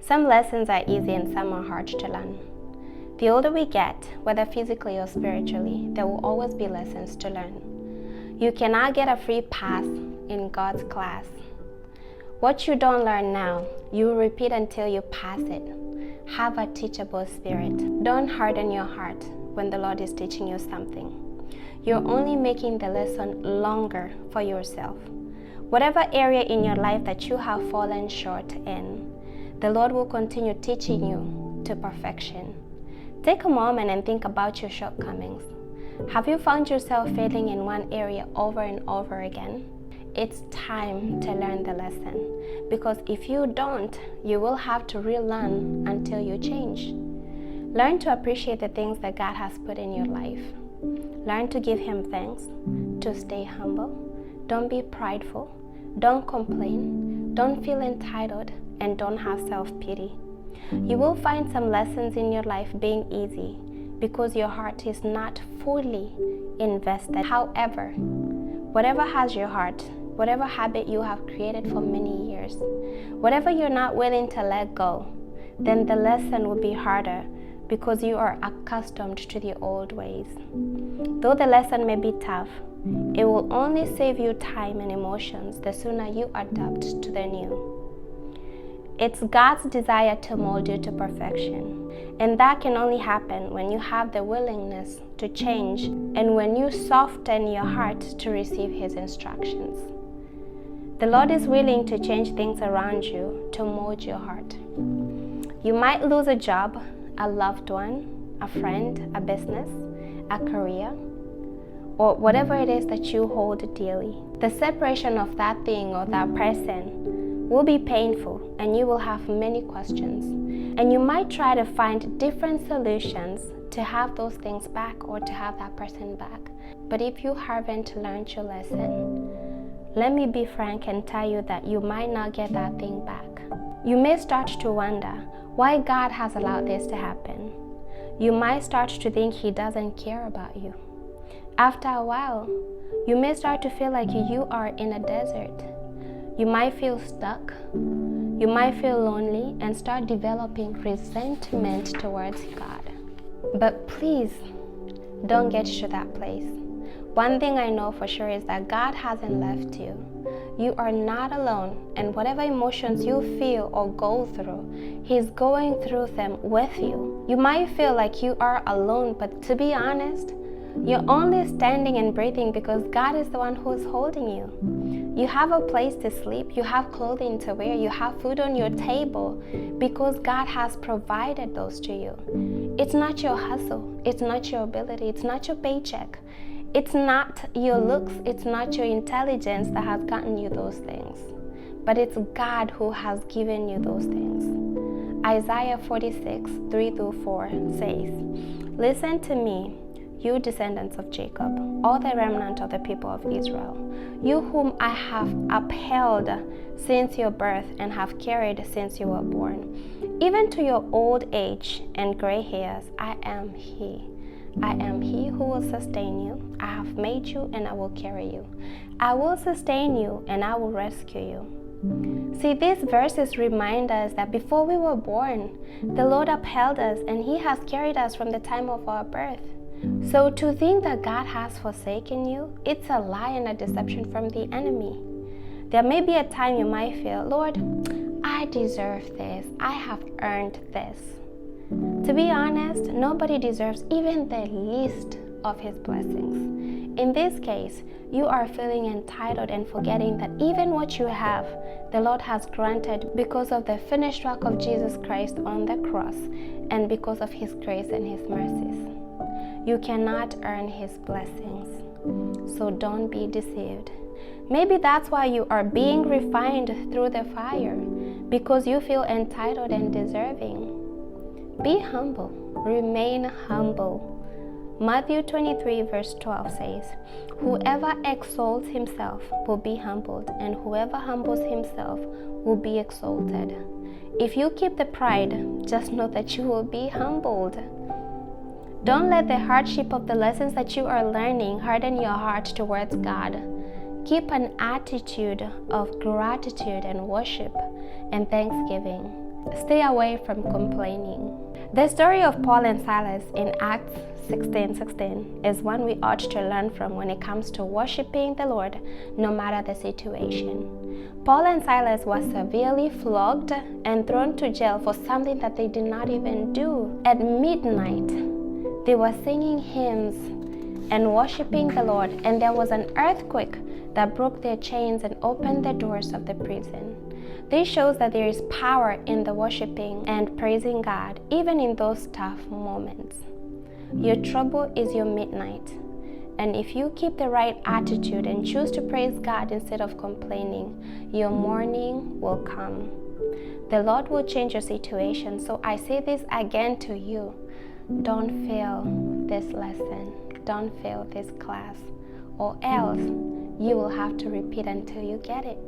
Some lessons are easy and some are hard to learn. The older we get, whether physically or spiritually, there will always be lessons to learn. You cannot get a free pass in God's class. What you don't learn now, you will repeat until you pass it. Have a teachable spirit. Don't harden your heart when the Lord is teaching you something. You're only making the lesson longer for yourself. Whatever area in your life that you have fallen short in, the Lord will continue teaching you to perfection. Take a moment and think about your shortcomings. Have you found yourself failing in one area over and over again? It's time to learn the lesson, because if you don't, you will have to relearn until you change. Learn to appreciate the things that God has put in your life. Learn to give Him thanks, to stay humble. Don't be prideful. Don't complain. Don't feel entitled, and don't have self-pity. You will find some lessons in your life being easy because your heart is not fully invested. However, whatever has your heart, whatever habit you have created for many years, whatever you're not willing to let go, then the lesson will be harder because you are accustomed to the old ways. Though the lesson may be tough, it will only save you time and emotions the sooner you adapt to the new. It's God's desire to mold you to perfection, and that can only happen when you have the willingness to change and when you soften your heart to receive His instructions. The Lord is willing to change things around you to mold your heart. You might lose a job, a loved one, a friend, a business, a career, or whatever it is that you hold dearly. The separation of that thing or that person will be painful, and you will have many questions. And you might try to find different solutions to have those things back or to have that person back. But if you haven't learned your lesson, let me be frank and tell you that you might not get that thing back. You may start to wonder why God has allowed this to happen. You might start to think He doesn't care about you. After a while, you may start to feel like you are in a desert. You might feel stuck. You might feel lonely and start developing resentment towards God. But please, don't get to that place. One thing I know for sure is that God hasn't left you. You are not alone, and whatever emotions you feel or go through, He's going through them with you. You might feel like you are alone, but to be honest, you're only standing and breathing because God is the one who's holding you. You have a place to sleep, you have clothing to wear, you have food on your table because God has provided those to you. It's not your hustle, it's not your ability, it's not your paycheck, it's not your looks, it's not your intelligence that has gotten you those things, but it's God who has given you those things. Isaiah 46, 3-4 says, "Listen to me, you descendants of Jacob, all the remnant of the people of Israel, you whom I have upheld since your birth and have carried since you were born. Even to your old age and gray hairs, I am He. I am He who will sustain you. I have made you and I will carry you. I will sustain you and I will rescue you." See, these verses remind us that before we were born, the Lord upheld us and He has carried us from the time of our birth. So to think that God has forsaken you, it's a lie and a deception from the enemy. There may be a time you might feel, "Lord, I deserve this. I have earned this." To be honest, nobody deserves even the least of His blessings. In this case, you are feeling entitled and forgetting that even what you have, the Lord has granted because of the finished work of Jesus Christ on the cross and because of His grace and His mercies. You cannot earn His blessings, so don't be deceived. Maybe that's why you are being refined through the fire, because you feel entitled and deserving. Be humble, remain humble. Matthew 23 verse 12 says, "Whoever exalts himself will be humbled, and whoever humbles himself will be exalted." If you keep the pride, just know that you will be humbled. Don't let the hardship of the lessons that you are learning harden your heart towards God. Keep an attitude of gratitude and worship and thanksgiving. Stay away from complaining. The story of Paul and Silas in Acts 16:16 is one we ought to learn from when it comes to worshiping the Lord, no matter the situation. Paul and Silas were severely flogged and thrown to jail for something that they did not even do. At midnight, they were singing hymns and worshiping the Lord, and there was an earthquake that broke their chains and opened the doors of the prison. This shows that there is power in the worshiping and praising God, even in those tough moments. Your trouble is your midnight, and if you keep the right attitude and choose to praise God instead of complaining, your morning will come. The Lord will change your situation, so I say this again to you. Don't fail this lesson. Don't fail this class, or else you will have to repeat until you get it.